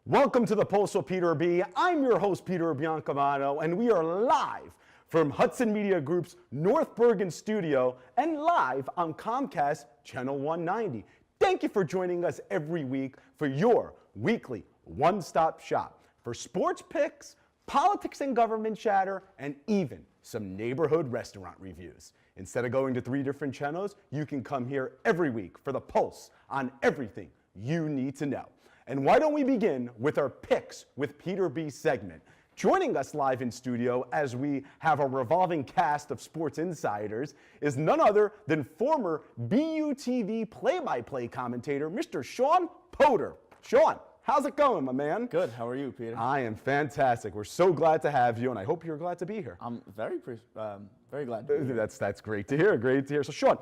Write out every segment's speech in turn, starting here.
Welcome to the Pulse with Peter B. I'm your host, Peter Biancamano, and we are live from Hudson Media Group's North Bergen studio and live on Comcast Channel 190. Thank you for joining us every week for your weekly one-stop shop for sports picks, politics and government chatter, and even some neighborhood restaurant reviews. Instead of going to 3 different channels, you can come here every week for the Pulse on everything you need to know. And why don't we begin with our Picks with Peter B segment. Joining us live in studio as we have a revolving cast of sports insiders is none other than former BUTV play-by-play commentator, Mr. Sean Potter. Sean, how's it going, my man? Good. How are you, Peter? I am fantastic. We're so glad to have you, and I hope you're glad to be here. I'm very glad to be here. That's great to hear. Great to hear. So, Sean,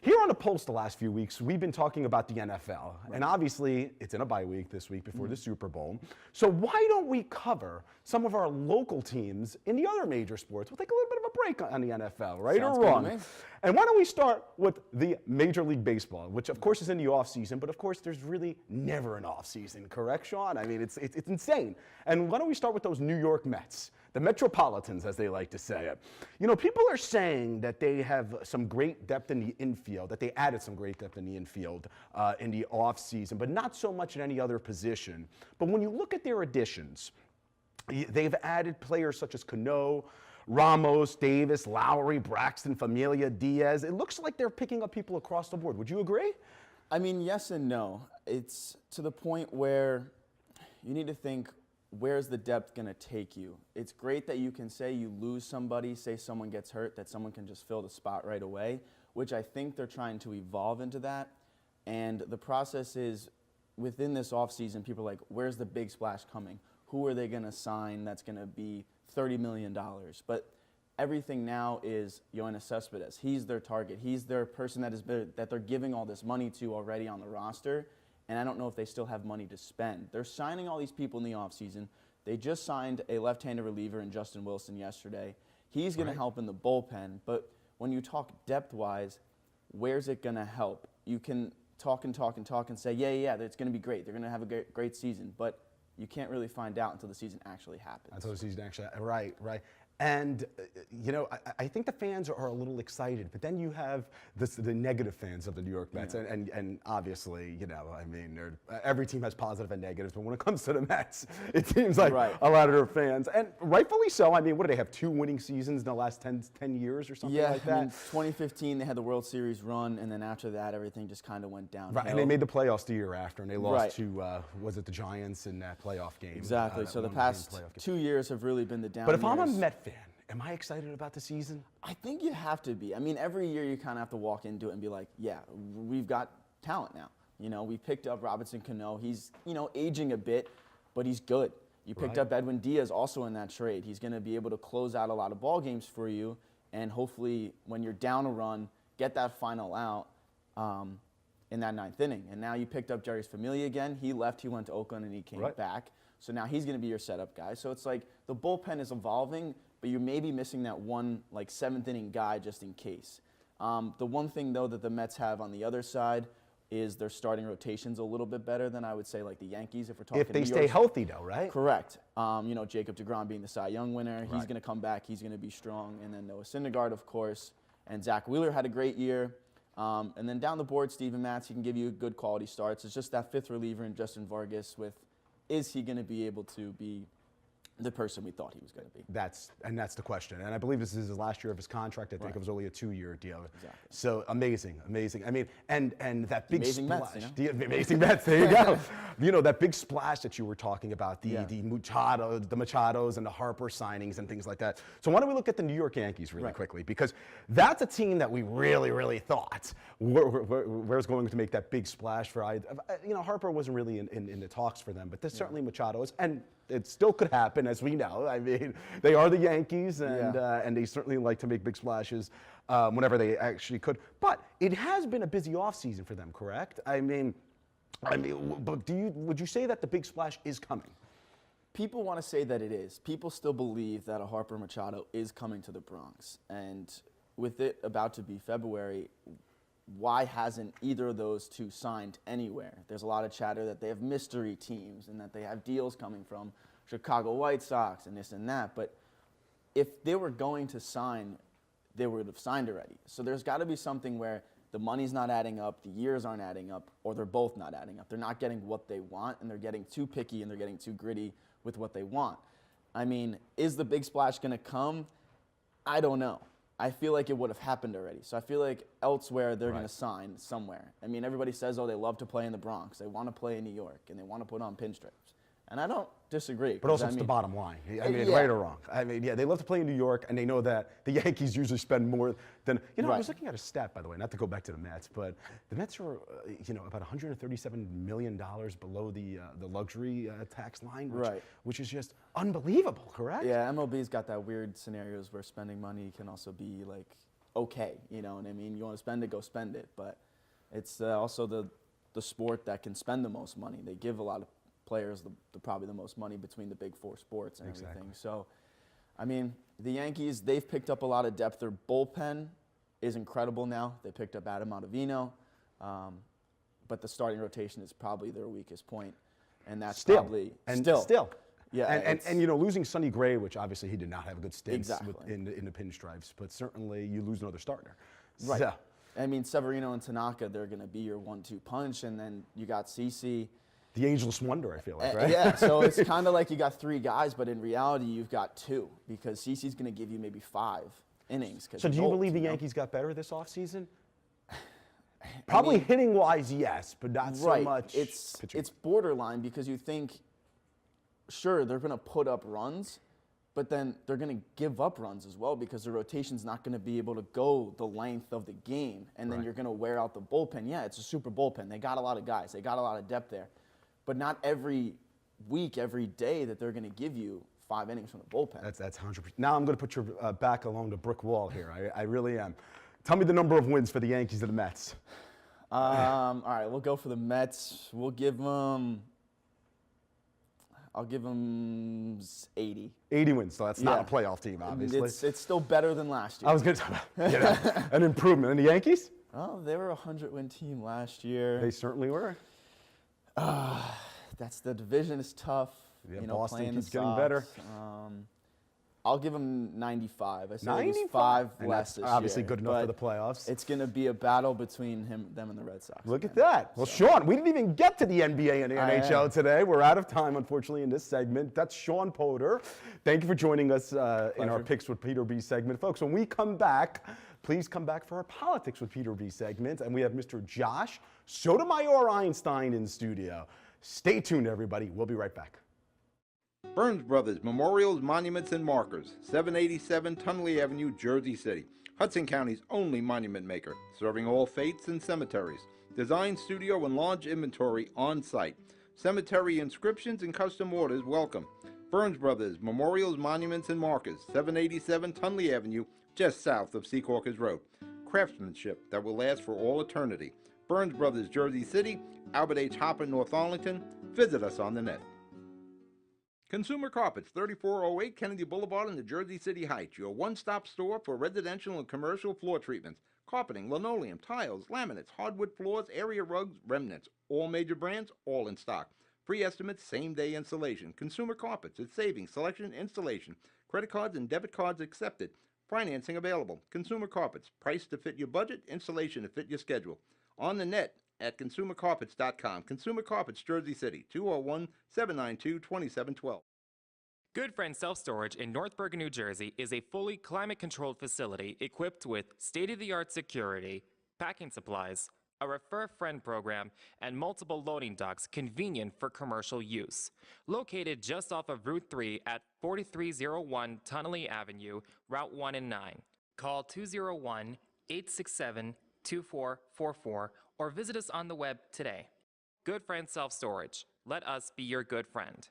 here on the Pulse the last few weeks, we've been talking about the NFL, and obviously it's in a bye week this week before the Super Bowl. So why don't we cover some of our local teams in the other major sports? We'll take a little bit of a break on the NFL, right Sounds or good to wrong? me. And why don't we start with the Major League Baseball, which of course is in the off season, but of course there's really never an off season, correct, Sean? I mean, it's insane. And why don't we start with those New York Mets? The Metropolitans, as they like to say it. You know, people are saying that they have some great depth in the infield, that they added some great depth in the infield in the offseason, but not so much in any other position. But when you look at their additions, they've added players such as Cano, Ramos, Davis, Lowry, Braxton, Familia, Diaz. It looks like they're picking up people across the board. Would you agree? I mean, yes and no. It's to the point where you need to think, where's the depth going to take you? It's great that you can say you lose somebody, say someone gets hurt, that someone can just fill the spot right away, which I think they're trying to evolve into that. And the process is, within this offseason, people are like, where's the big splash coming? Who are they going to sign that's going to be $30 million? But everything now is Yoenis Cespedes. He's their target. He's their person that they're giving all this money to already on the roster. And I don't know if they still have money to spend. They're signing all these people in the offseason. They just signed a left-handed reliever in Justin Wilson yesterday. He's going to help in the bullpen. But when you talk depth-wise, where's it going to help? You can talk and talk and talk and say, yeah, it's going to be great. They're going to have a great season. But you can't really find out until the season actually happens. Until the season actually, right. And, you know, I think the fans are a little excited, but then you have the negative fans of the New York Mets. Yeah. And obviously, you know, I mean, every team has positive and negatives, but when it comes to the Mets, it seems like a lot of their fans, and rightfully so. I mean, what do they have, 2 winning seasons in the last 10 years or something like that? Yeah, I mean, 2015, they had the World Series run, and then after that, everything just kind of went downhill. Right, and they made the playoffs the year after, and they lost to, was it the Giants in that playoff game? Exactly, so the past 2 years have really been the down But if years. I'm a Met fan, am I excited about the season? I think you have to be. I mean, every year you kind of have to walk into it and be like, yeah, we've got talent now. You know, we picked up Robinson Cano. He's, you know, aging a bit, but he's good. You picked up Edwin Diaz also in that trade. He's going to be able to close out a lot of ball games for you, and hopefully when you're down a run, get that final out in that 9th inning. And now you picked up Jeurys Familia again. He left, he went to Oakland, and he came back. So now he's going to be your setup guy. So it's like the bullpen is evolving, but you may be missing that one, like, 7th inning guy just in case. The one thing, though, that the Mets have on the other side is their starting rotation's a little bit better than I would say like the Yankees if we're talking. If they stay healthy, though, right? Correct. You know, Jacob deGrom being the Cy Young winner, he's going to come back, he's going to be strong, and then Noah Syndergaard, of course, and Zach Wheeler had a great year. And then down the board, Steven Matz, he can give you good quality starts. It's just that 5th reliever in Justin Vargas is he going to be able to be the person we thought he was going to be? That's the question. And I believe this is his last year of his contract. I think it was only a 2-year deal. Exactly. So amazing. I mean, and that big amazing splash. Mets, The amazing Mets, there you go. You know, that big splash that you were talking about, the Machados and the Harper signings and things like that. So why don't we look at the New York Yankees really quickly? Because that's a team that we really thought was going to make that big splash for, you know, Harper wasn't really in the talks for them, but there's certainly Machados, and it still could happen, as we know. I mean, they are the Yankees, and they certainly like to make big splashes whenever they actually could. But it has been a busy offseason for them, correct? I mean, but would you say that the big splash is coming? People want to say that it is. People still believe that a Harper Machado is coming to the Bronx. And with it about to be February, why hasn't either of those two signed anywhere? There's a lot of chatter that they have mystery teams and that they have deals coming from Chicago White Sox and this and that. But if they were going to sign, they would have signed already. So there's got to be something where the money's not adding up, the years aren't adding up, or they're both not adding up. They're not getting what they want, and they're getting too picky, and they're getting too gritty with what they want. I mean, is the big splash going to come? I don't know. I feel like it would have happened already. So I feel like elsewhere they're going to sign somewhere. I mean, everybody says, oh, they love to play in the Bronx. They want to play in New York, and they want to put on pinstripes. And I don't disagree. But also, it's the bottom line. I mean, right or wrong. I mean, yeah, they love to play in New York, and they know that the Yankees usually spend more than, I was looking at a stat, by the way, not to go back to the Mets, but the Mets are, about $137 million below the luxury tax line, which is just unbelievable, correct? Yeah, MLB's got that weird scenarios where spending money can also be, like, okay, you know what I mean? You want to spend it, go spend it. But it's also the sport that can spend the most money. They give a lot of players probably the most money between the big four sports and everything. So, I mean, the Yankees, they've picked up a lot of depth. Their bullpen is incredible now. They picked up Adam Ottavino, but the starting rotation is probably their weakest point, and that's probably still. Yeah, and losing Sonny Gray, which obviously he did not have a good stint in the pinstripes, but certainly you lose another starter. Right. So. I mean, Severino and Tanaka, they're going to be your 1-2 punch, and then you got CeCe. The ageless wonder, I feel like, right? Yeah, so it's kind of like you got 3 guys, but in reality, you've got 2 because CeCe's going to give you maybe 5 innings. So do you believe the Yankees got better this offseason? Probably hitting-wise, yes, but not so much pitching. It's borderline because you think, sure, they're going to put up runs, but then they're going to give up runs as well because the rotation's not going to be able to go the length of the game, and then you're going to wear out the bullpen. Yeah, it's a super bullpen. They got a lot of guys. They got a lot of depth there. But not every week, every day that they're going to give you 5 innings from the bullpen. That's 100%. Now I'm going to put your back along the brick wall here. I really am. Tell me the number of wins for the Yankees and the Mets. All right, we'll go for the Mets. I'll give them 80. 80 wins, so that's not a playoff team, obviously. It's still better than last year. I was going to talk about an improvement. And the Yankees? Oh, they were a 100-win team last year. They certainly were. That's the division is tough. Yeah, Boston keeps getting better. I'll give them 95. I said 95? it was 5 less this year. Obviously good enough for the playoffs. It's going to be a battle between them and the Red Sox. Look at that. Well, Sean, we didn't even get to the NBA and the NHL today. We're out of time, unfortunately, in this segment. That's Sean Potter. Thank you for joining us in our Picks with Peter B segment. Folks, when we come back, please come back for our Politics with Peter B segment. And we have Mr. Josh Sotomayor Einstein in studio. Stay tuned, everybody. We'll be right back. Burns Brothers Memorials, Monuments, and Markers, 787 Tunley Avenue, Jersey City. Hudson County's only monument maker, serving all faiths and cemeteries. Design, studio, and large inventory on site. Cemetery inscriptions and custom orders welcome. Burns Brothers Memorials, Monuments, and Markers, 787 Tunley Avenue, just south of Secaucus Road. Craftsmanship that will last for all eternity. Burns Brothers, Jersey City, Albert H. Hopper, North Arlington. Visit us on the net. Consumer Carpets, 3408 Kennedy Boulevard in the Jersey City Heights. Your one-stop store for residential and commercial floor treatments. Carpeting, linoleum, tiles, laminates, hardwood floors, area rugs, remnants. All major brands, all in stock. Free estimates, same-day installation. Consumer Carpets, it's savings, selection, installation. Credit cards and debit cards accepted. Financing available. Consumer Carpets, price to fit your budget, installation to fit your schedule. On the net at consumercarpets.com. Consumer Carpets, Jersey City, 201-792-2712. Good Friend Self-Storage in North Bergen, New Jersey is a fully climate-controlled facility equipped with state-of-the-art security, packing supplies, a Refer Friend program, and multiple loading docks convenient for commercial use. Located just off of Route 3 at 4301 Tunnelly Avenue, Route 1 and 9. Call 201-867-2444 or visit us on the web today. Good Friend Self-Storage. Let us be your good friend.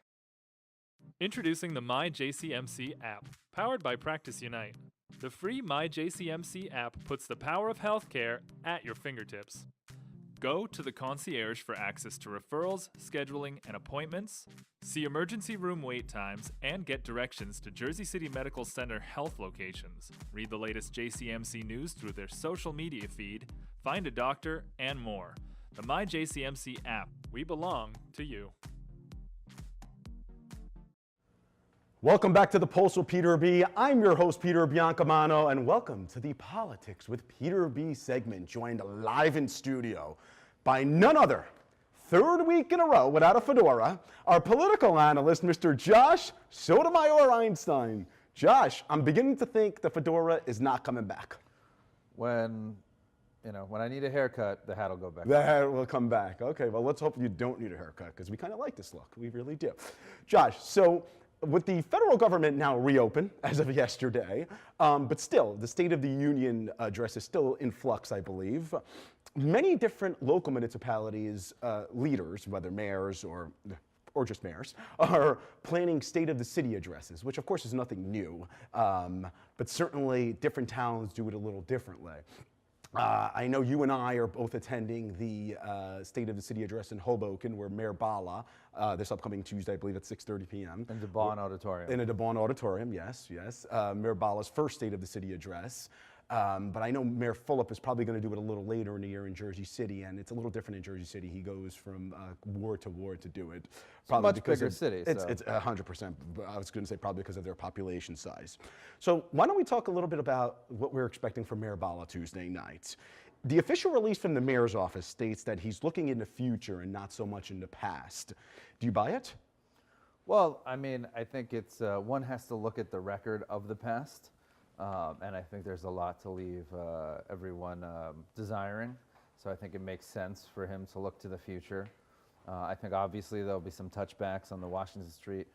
Introducing the MyJCMC app, powered by Practice Unite. The free MyJCMC app puts the power of healthcare at your fingertips. Go to the concierge for access to referrals, scheduling, and appointments, see emergency room wait times, and get directions to Jersey City Medical Center health locations. Read the latest JCMC news through their social media feed, find a doctor, and more. The MyJCMC app. We belong to you. Welcome back to the Pulse with Peter B. I'm your host, Peter Biancamano, and welcome to the Politics with Peter B segment, joined live in studio by none other, third week in a row without a fedora, our political analyst, Mr. Josh Sotomayor Einstein. Josh, I'm beginning to think the fedora is not coming back. When I need a haircut, the hat will go back. The hat will come back. Okay, well, let's hope you don't need a haircut, because we kind of like this look. We really do. Josh, so with the federal government now reopened as of yesterday, but still, the State of the Union address is still in flux, I believe. Many different local municipalities, leaders, whether mayors or just mayors, are planning State of the City addresses, which of course is nothing new, but certainly different towns do it a little differently. I know you and I are both attending the State of the City address in Hoboken, where Mayor Bala, this upcoming Tuesday, I believe at 6:30 p.m. In DeBaun Auditorium. In a DeBaun Auditorium, yes. Mayor Bala's first State of the City address. But I know Mayor Fulop is probably going to do it a little later in the year in Jersey City, and it's a little different in Jersey City. He goes from ward to ward to do it. It's a much bigger city. It's 100%. I was going to say probably because of their population size. So why don't we talk a little bit about what we're expecting from Mayor Bala Tuesday night. The official release from the mayor's office states that he's looking in the future and not so much in the past. Do you buy it? Well, I mean, I think it's one has to look at the record of the past, and I think there's a lot to leave everyone desiring. So I think it makes sense for him to look to the future. I think obviously there'll be some touchbacks on the Washington Street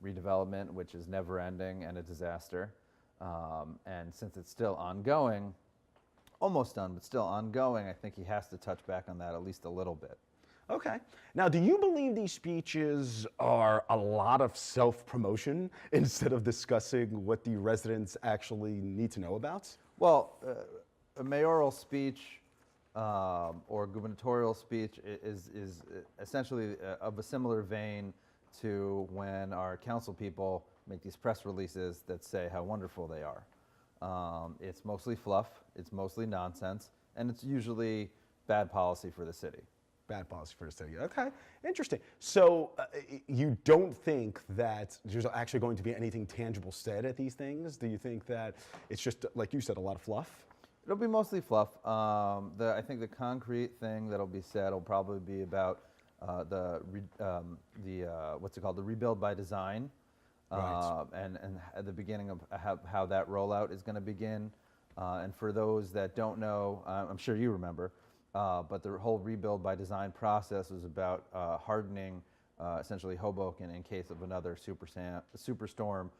redevelopment, which is never ending and a disaster. And since it's still ongoing, almost done, but still ongoing, I think he has to touch back on that at least a little bit. Okay. Now, do you believe these speeches are a lot of self-promotion instead of discussing what the residents actually need to know about? Well, a mayoral speech or gubernatorial speech is essentially of a similar vein to when our council people make these press releases that say how wonderful they are. It's mostly fluff, it's mostly nonsense, and it's usually bad policy for the city. Bad policy for the city. Okay, interesting. So you don't think that there's actually going to be anything tangible said at these things? Do you think that it's just, like you said, a lot of fluff? It'll be mostly fluff. I think the concrete thing that'll be said will probably be about the rebuild by design, Right. and at the beginning of how that rollout is going to begin. And for those that don't know, I'm sure you remember, but the whole rebuild by design process was about hardening essentially Hoboken in case of another superstorm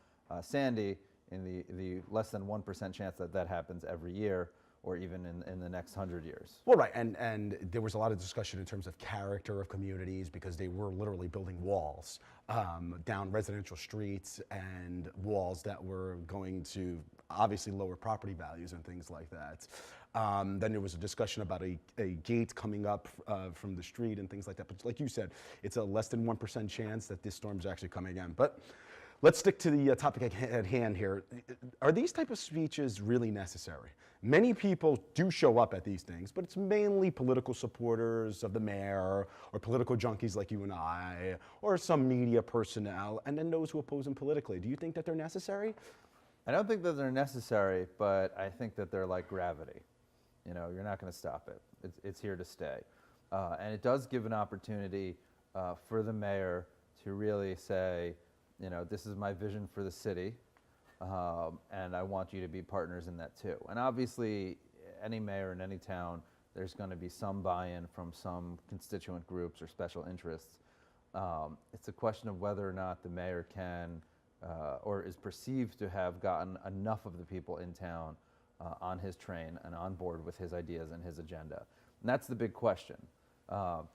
Sandy, in the less than 1% chance that that happens every year, or even in the next 100 years. Well, right, and there was a lot of discussion in terms of character of communities because they were literally building walls down residential streets and walls that were going to obviously lower property values and things like that. Then there was a discussion about a gate coming up from the street and things like that. But like you said, it's a less than 1% chance that this storm's actually coming again. But let's stick to the topic at hand here. Are these type of speeches really necessary? Many people do show up at these things, but it's mainly political supporters of the mayor or political junkies like you and I, or some media personnel, and then those who oppose him politically. Do you think that they're necessary? I don't think that they're necessary, but I think that they're like gravity. You know, you're not going to stop it. It's here to stay. And it does give an opportunity for the mayor to really say, you know, this is my vision for the city, and I want you to be partners in that too. And obviously, any mayor in any town, there's going to be some buy-in from some constituent groups or special interests. It's a question of whether or not the mayor can or is perceived to have gotten enough of the people in town on his train and on board with his ideas and his agenda. And that's the big question.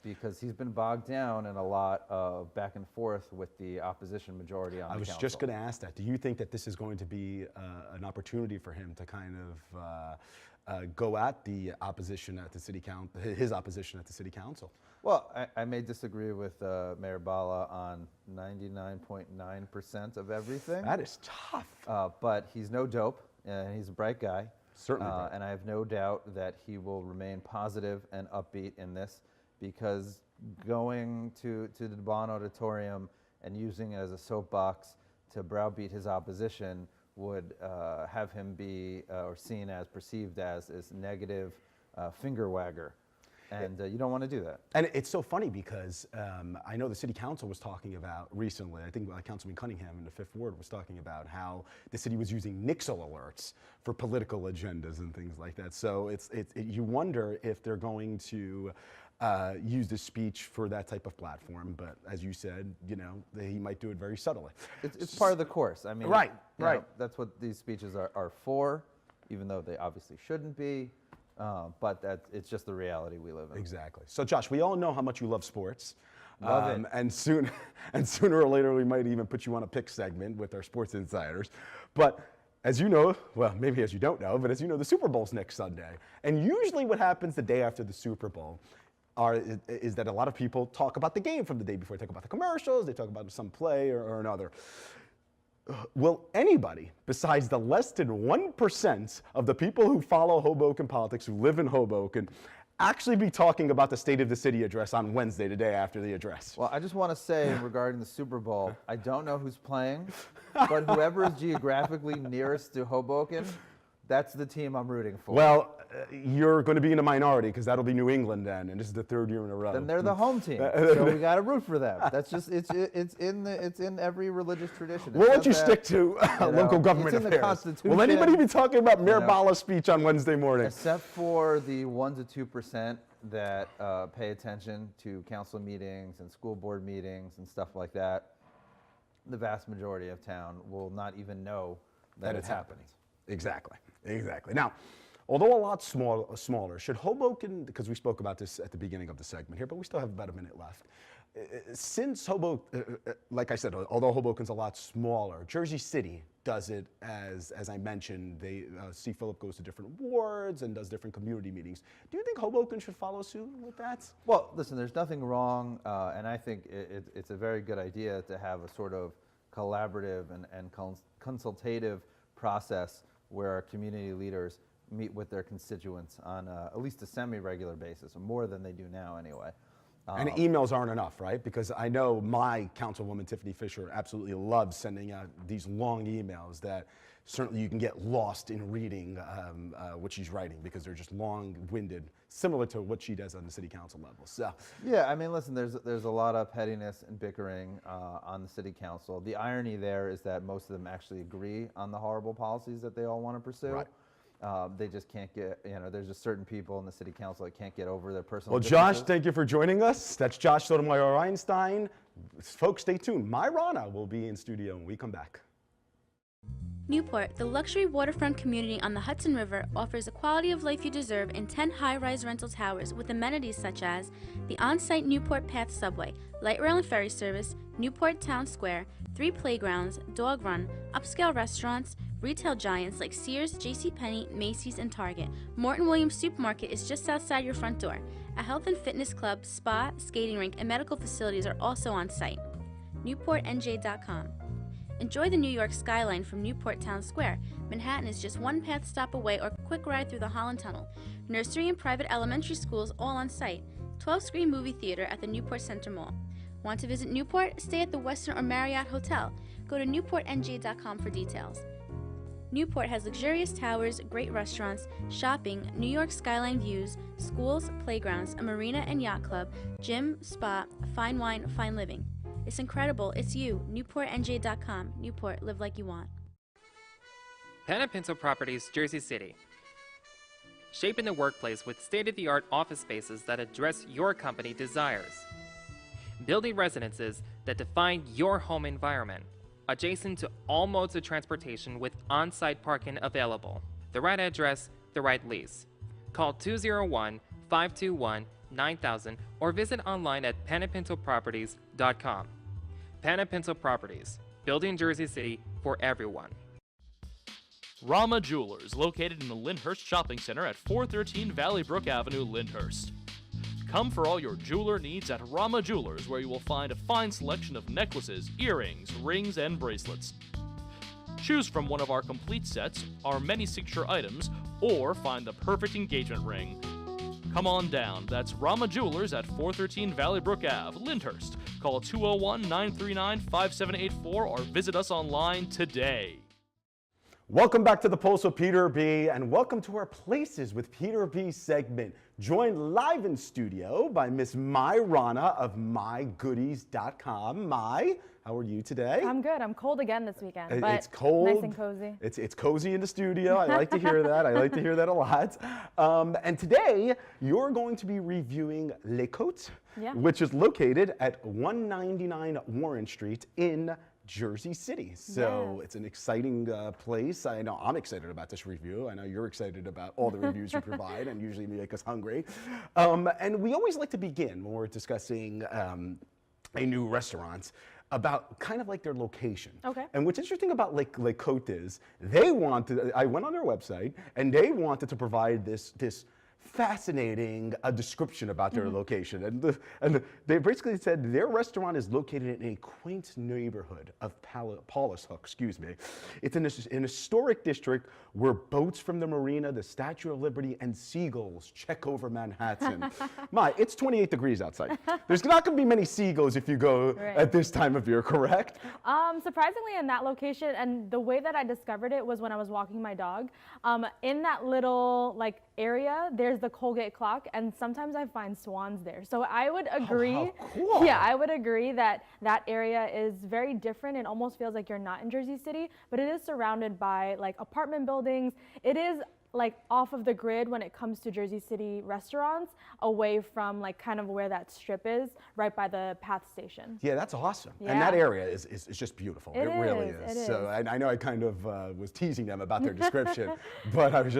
Because he's been bogged down in a lot of back and forth with the opposition majority on the council. I was just going to ask that. Do you think that this is going to be an opportunity for him to kind of go at the opposition at the city council, his opposition at the city council? Well, I may disagree with Mayor Bala on 99.9% of everything. That is tough. But he's no dope, and he's a bright guy. Certainly, Brett. And I have no doubt that he will remain positive and upbeat in this, because going to the DeBon Auditorium and using it as a soapbox to browbeat his opposition would have him be or seen as, perceived as negative finger wagger. And you don't want to do that. And it's so funny because I know the city council was talking about recently, I think Councilman Cunningham in the 5th Ward was talking about how the city was using Nixle alerts for political agendas and things like that. So you wonder if they're going to use the speech for that type of platform. But as you said, you know, he might do it very subtly. It's part of the course. I mean, Right, you right. know, that's what these speeches are for, even though they obviously shouldn't be. But it's just the reality we live in. Exactly. So Josh, we all know how much you love sports. Love it. And sooner or later we might even put you on a pick segment with our sports insiders. But as you know, well, maybe as you don't know, but as you know, the Super Bowl's next Sunday. And usually what happens the day after the Super Bowl is that a lot of people talk about the game from the day before. They talk about the commercials, they talk about some play or another. Will anybody, besides the less than 1% of the people who follow Hoboken politics, who live in Hoboken, actually be talking about the State of the City address on Wednesday, the day after the address? Well, I just want to say regarding the Super Bowl, I don't know who's playing, but whoever is geographically nearest to Hoboken, that's the team I'm rooting for. Well, you're going to be in a minority because that'll be New England then, and this is the 3rd year in a row. Then they're the home team, so we got to root for them. That's just it's in every religious tradition. We'll let you says stick that, to you local know, government it's in the affairs. Constitution. Will anybody be talking about Mayor know. Bala's speech on Wednesday morning? Except for the 1 to 2% that pay attention to council meetings and school board meetings and stuff like that, the vast majority of town will not even know that it's it happened. Exactly. Now, although a lot smaller, should Hoboken, because we spoke about this at the beginning of the segment here, but we still have about a minute left. Since Hoboken, like I said, although Hoboken's a lot smaller, Jersey City does it as I mentioned. They C. Phillip goes to different wards and does different community meetings. Do you think Hoboken should follow suit with that? Well, listen, there's nothing wrong, and I think it's a very good idea to have a sort of collaborative and consultative process where our community leaders meet with their constituents on at least a semi-regular basis, or more than they do now anyway. And emails aren't enough, right? Because I know my councilwoman, Tiffany Fisher, absolutely loves sending out these long emails that certainly you can get lost in reading what she's writing because they're just long-winded, similar to what she does on the city council level. So, yeah, I mean, listen, there's a lot of pettiness and bickering on the city council. The irony there is that most of them actually agree on the horrible policies that they all want to pursue. Right. They just can't get, you know, there's just certain people in the city council that can't get over their personal well, differences. Josh, thank you for joining us. That's Josh Sotomayor Einstein. Folks, stay tuned. My Rana will be in studio when we come back. Newport, the luxury waterfront community on the Hudson River, offers the quality of life you deserve in 10 high-rise rental towers with amenities such as the on-site Newport Path subway, light rail and ferry service, Newport Town Square, 3 playgrounds, dog run, upscale restaurants, retail giants like Sears, JCPenney, Macy's, and Target. Morton Williams Supermarket is just outside your front door. A health and fitness club, spa, skating rink, and medical facilities are also on site. NewportNJ.com. Enjoy the New York skyline from Newport Town Square. Manhattan is just one path stop away or quick ride through the Holland Tunnel. Nursery and private elementary schools all on site. 12-screen movie theater at the Newport Center Mall. Want to visit Newport? Stay at the Westin or Marriott Hotel. Go to NewportNJ.com for details. Newport has luxurious towers, great restaurants, shopping, New York skyline views, schools, playgrounds, a marina and yacht club, gym, spa, fine wine, fine living. It's incredible. It's you. NewportNJ.com. Newport. Live like you want. Panepinto Properties, Jersey City. Shaping the workplace with state-of-the-art office spaces that address your company desires. Building residences that define your home environment. Adjacent to all modes of transportation with on-site parking available. The right address, the right lease. Call 201-521-9000 or visit online at panepintoproperties.com. Panepinto Properties, building Jersey City for everyone. Rama Jewelers, located in the Lyndhurst Shopping Center at 413 Valley Brook Avenue, Lyndhurst. Come for all your jeweler needs at Rama Jewelers, where you will find a fine selection of necklaces, earrings, rings, and bracelets. Choose from one of our complete sets, our many signature items, or find the perfect engagement ring. Come on down. That's Rama Jewelers at 413 Valley Brook Ave, Lyndhurst. Call 201-939-5784 or visit us online today. Welcome back to the Pulse of Peter B, and welcome to our Places with Peter B segment, joined live in studio by Miss Mai Rana of MyGoodies.com. Mai, how are you today? I'm good. I'm cold again this weekend, but it's cold. nice and cozy. It's cozy in the studio. I like to hear that. I like to hear that a lot. And today, you're going to be reviewing Les Côtes, which is located at 199 Warren Street in Jersey City. So it's an exciting place. I know I'm excited about this review. I know you're excited about all the reviews you provide and usually make us hungry. And we always like to begin when we're discussing a new restaurant about kind of like their location. Okay. And what's interesting about Les Côtes is they wanted, I went on their website and they wanted to provide this fascinating description about their location. And they basically said their restaurant is located in a quaint neighborhood of Paulus Hook, excuse me. It's in an historic district where boats from the marina, the Statue of Liberty, and seagulls check over Manhattan. It's 28 degrees outside. There's not gonna be many seagulls if you go at this time of year, correct? Surprisingly, in that location, and the way that I discovered it was when I was walking my dog. In that little area, there's the Colgate clock, and sometimes I find swans there. So I would agree. How cool. Yeah, I would agree that that area is very different. It almost feels like you're not in Jersey City, but it is surrounded by apartment buildings. It is off of the grid when it comes to Jersey City restaurants, away from kind of where that strip is, right by the PATH station. Yeah, that's awesome. Yeah. And that area is just beautiful. It really is, is. it So is. I know I kind of was teasing them about their description, but I was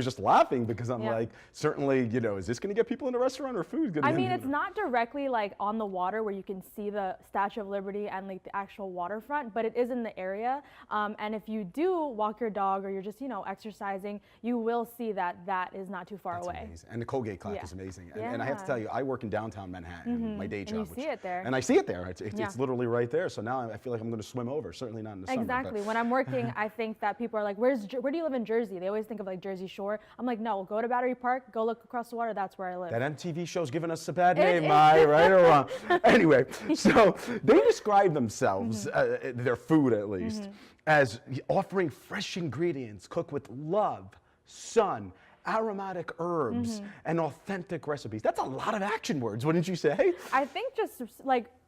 just laughing because I'm like, certainly, is this going to get people in the restaurant or food? I mean, it's not directly on the water where you can see the Statue of Liberty and the actual waterfront, but it is in the area. And if you do walk your dog or you're just, exercising, you will see that is not too far away. Amazing. And the Colgate clock is amazing. And I have to tell you, I work in downtown Manhattan, my day job. And you see it there. And I see it there. It's literally right there. So now I feel like I'm going to swim over. Certainly not in the summer. Exactly. When I'm working, I think that people are like, where do you live in Jersey? They always think of Jersey Shore. I'm like, no, go to Battery Park, go look across the water. That's where I live. That MTV show's giving us a bad name, Mai, right or wrong? Anyway, so they describe themselves, their food at least, as offering fresh ingredients cooked with love, sun, aromatic herbs, and authentic recipes. That's a lot of action words, wouldn't you say? I think just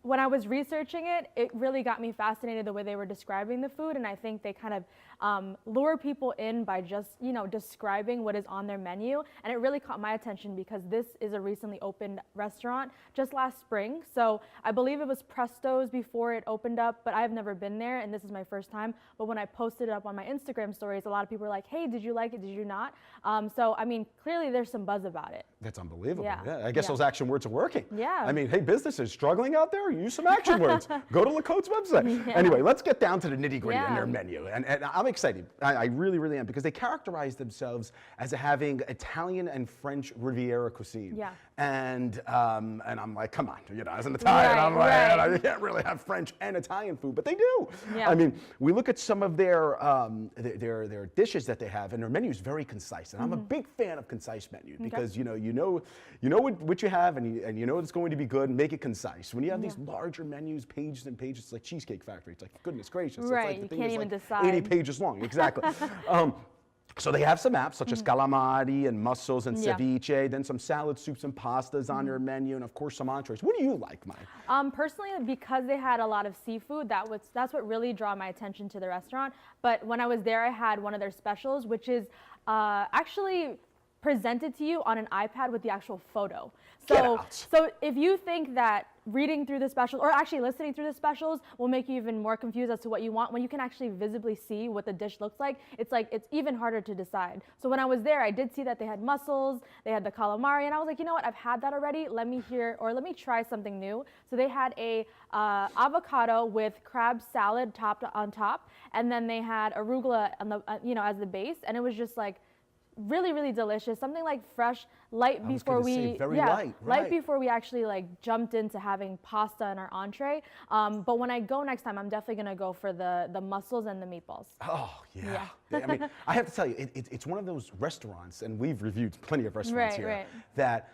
when I was researching it, it really got me fascinated the way they were describing the food, and I think they kind of lure people in by just, describing what is on their menu, and it really caught my attention because this is a recently opened restaurant just last spring. So I believe it was Presto's before it opened up, but I've never been there, and this is my first time. But when I posted it up on my Instagram stories, a lot of people were like, hey, did you like it? Did you not? So, I mean, clearly there's some buzz about it. That's unbelievable. Yeah. I guess those action words are working. Yeah. I mean, hey, businesses struggling out there, use some action words. Go to Les Côtes' website. Anyway, let's get down to the nitty-gritty in their menu. And I'm excited. I really, really am, because they characterize themselves as having Italian and French Riviera cuisine. Yeah. And I'm like, come on, as an Italian, I'm like, I can't really have French and Italian food, but they do. Yeah. I mean, we look at some of their dishes that they have, and their menu is very concise. And I'm a big fan of concise menus because you know what you have, and you know it's going to be good, and make it concise. When you have these larger menus, pages and pages, it's like Cheesecake Factory. It's like, goodness gracious. Right, It's like the you thing can't is even like decide. 80 pages long, exactly. So they have some apps such as calamari and mussels and ceviche, then some salad soups and pastas on their menu, and of course some entrees. What do you like, Mai? Personally, because they had a lot of seafood, that's what really drew my attention to the restaurant. But when I was there, I had one of their specials, which is actually presented to you on an iPad with the actual photo. So if you think that reading through the specials, or actually listening through the specials, will make you even more confused as to what you want, when you can actually visibly see what the dish looks like, it's even harder to decide. So when I was there, I did see that they had mussels, they had the calamari, and I was like, you know what, I've had that already, let me try something new. So they had a avocado with crab salad topped on top, and then they had arugula on the, as the base, and it was just really, really delicious. Something like fresh, light was before gonna say, we, very yeah, light, right. before we actually like jumped into having pasta in our entree. But when I go next time, I'm definitely gonna go for the mussels and the meatballs. Oh, yeah. I mean, I have to tell you, it's one of those restaurants, and we've reviewed plenty of restaurants Right, here, right. that,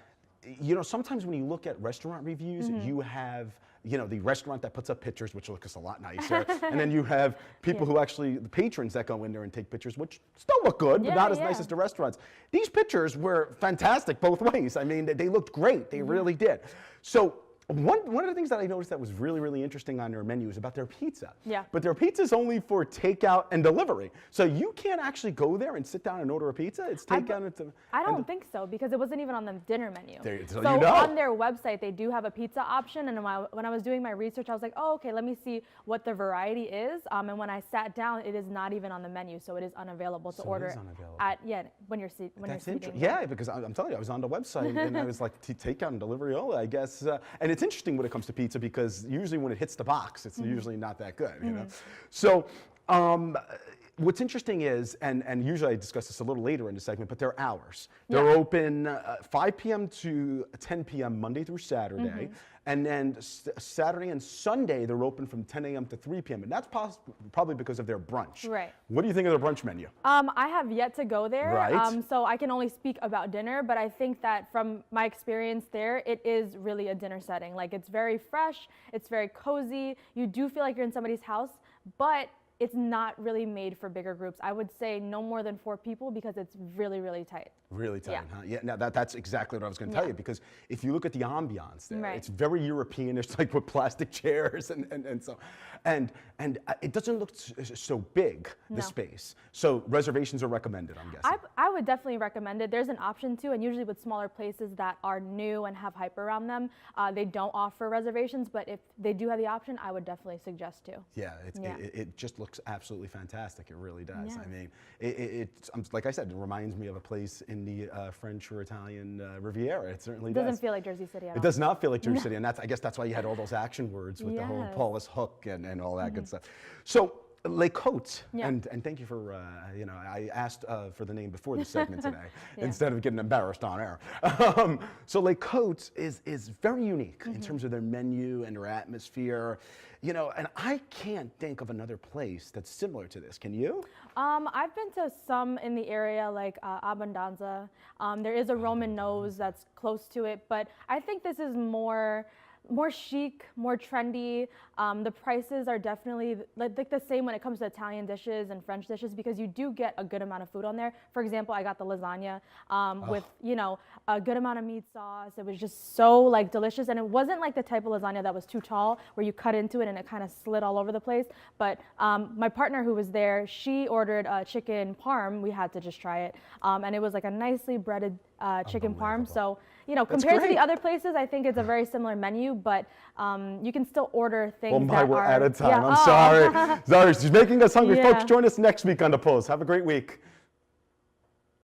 you know, sometimes when you look at restaurant reviews, you have, you know, the restaurant that puts up pictures, which looks a lot nicer, and then you have people who actually, the patrons that go in there and take pictures, which still look good, but Yeah, not as yeah. nice as the restaurants. These pictures were fantastic both ways. I mean, they looked great. They really did. So one of the things that I noticed that was really, really interesting on their menu is about their pizza. Yeah. But their pizza is only for takeout and delivery. So you can't actually go there and sit down and order a pizza. It's takeout and I don't think so, because it wasn't even on the dinner menu. So So you know. on their website, they do have a pizza option, and when I was doing my research, I was like, oh, okay, let me see what the variety is. And when I sat down, it is not even on the menu, so it is unavailable to So it order is unavailable. at when you're seating. That's interesting. Yeah, because I'm telling you, I was on the website and I was like, takeout and delivery only, I guess. And it's interesting when it comes to pizza, because usually when it hits the box, it's usually not that good, you know. So what's interesting is, and usually I discuss this a little later in the segment, but their hours. They're open 5 p.m. to 10 p.m. Monday through Saturday. And then Saturday and Sunday, they're open from 10 a.m. to 3 p.m. And that's probably because of their brunch. Right. What do you think of their brunch menu? I have yet to go there, Right. So I can only speak about dinner, but I think that from my experience there, it is really a dinner setting. Like, it's very fresh, it's very cozy, you do feel like you're in somebody's house, but it's not really made for bigger groups. I would say no more than 4 people, because it's really, really tight. Really tight, Yeah. huh? Yeah, now that's exactly what I was going to tell you, because if you look at the ambiance there, Right. it's very European. It's like with plastic chairs and so, and it doesn't look so big, the No. space. So reservations are recommended, I'm guessing. I would definitely recommend it. There's an option too, and usually with smaller places that are new and have hype around them, they don't offer reservations, but if they do have the option, I would definitely suggest to. Yeah, Yeah. It just looks absolutely fantastic. It really does. Yeah. I mean, it's like I said, it reminds me of a place in the French or Italian Riviera. It certainly It does. doesn't feel like Jersey City at all. It does not feel like Jersey City, and I guess that's why you had all those action words with the whole Yes. Paulus Hook and all that good stuff. So Les Côtes, Yeah. and thank you for, you know, I asked for the name before the segment today instead of getting embarrassed on air. So Les Côtes is very unique in terms of their menu and their atmosphere, you know, and I can't think of another place that's similar to this. Can you? I've been to some in the area, like Abundanza. There is a Roman nose that's close to it, but I think this is more chic, more trendy. The prices are definitely like the same when it comes to Italian dishes and French dishes, because you do get a good amount of food on there. For example, I got the lasagna with, you know, a good amount of meat sauce. It was just so like delicious, and it wasn't like the type of lasagna that was too tall where you cut into it and it kind of slid all over the place. But my partner who was there, she ordered chicken parm. We had to just try it, and it was like a nicely breaded chicken parm. So, you know, That's compared to great. the other places, I think it's a very similar menu, but you can still order things Oh my, that we're are... out of time. Yeah. I'm sorry. Sorry, she's making us hungry. Yeah. Folks, join us next week on The Pulse. Have a great week.